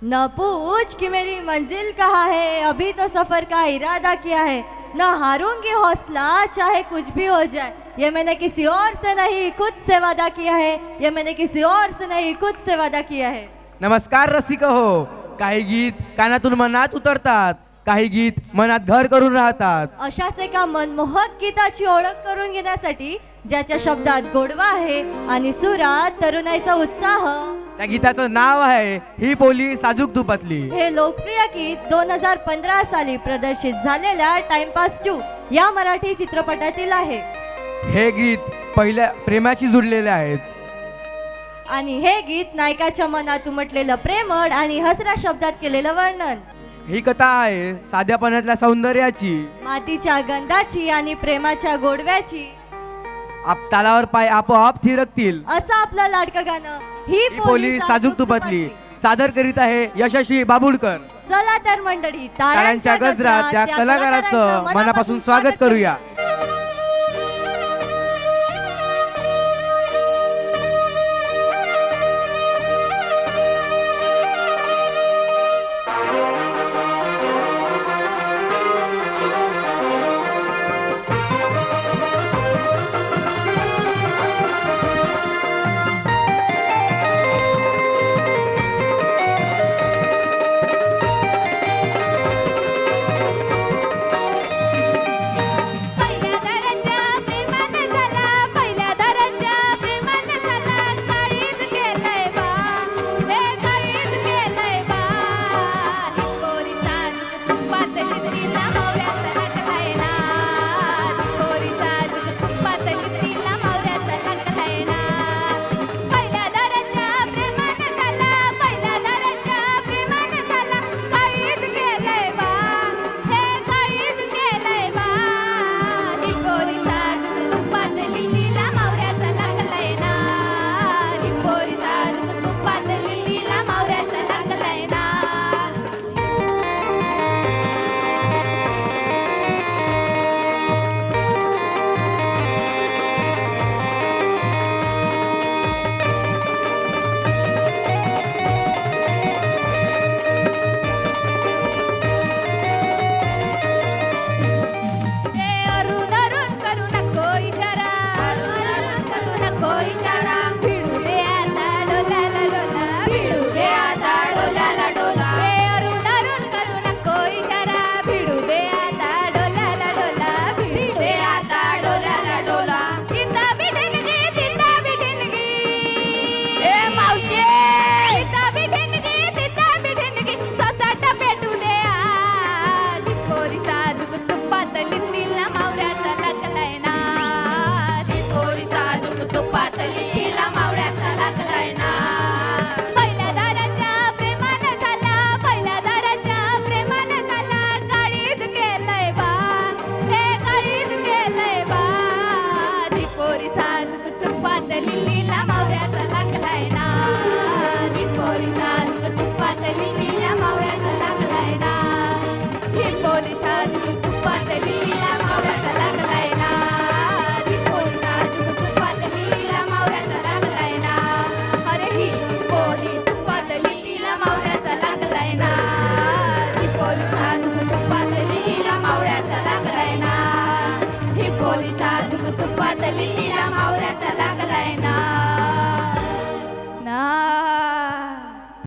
न पूछ कि मेरी मंजिल कहाँ है, अभी तो सफर का इरादा किया है, न हारूंगी हौसला चाहे कुछ भी हो जाए। ये मैंने किसी और से नहीं खुद से वादा किया है, ये मैंने किसी और से नहीं खुद से वादा किया है। नमस्कार रसिक हो. काही गीत कानातून मनात उतरतात, काही गीत मनात घर करून राहतात. अशाच एका मनमोहक गीताची ओळख करून घेण्यासाठी ज्याच्या शब्दात गोडवा आहे आणि सुरात तरुणाईचा उत्साह, त्या गीताचं नाव आहे ही बोली साजूक तुपातली. हे लोकप्रिय गीत 2015 साली प्रदर्शित झालेल्या टाइमपास 2 या मराठी चित्रपटातील आहे. हे गीत पहिल्या प्रेमाशी जुडलेले आहेत. आणि हे गीत नायकाच्या मनात उमटलेलं प्रेमळ आणि हसऱ्या शब्दात केलेलं वर्णन, ही कथा आहे साध्यापणातल्या सौंदर्याची, मातीच्या गंधाची आणि प्रेमाच्या गोडव्याची. तालावर पाय आपोआप थिरकतील असं आपलं लाडकं गाणं ही ही बोली साजूक तुपातली सादर करीत आहे यशस्वी बाबुळकर. चला तर मंडळी टाळ्यांच्या गजरात त्या कलाकाराचं मनापासून स्वागत करूया. तुपातली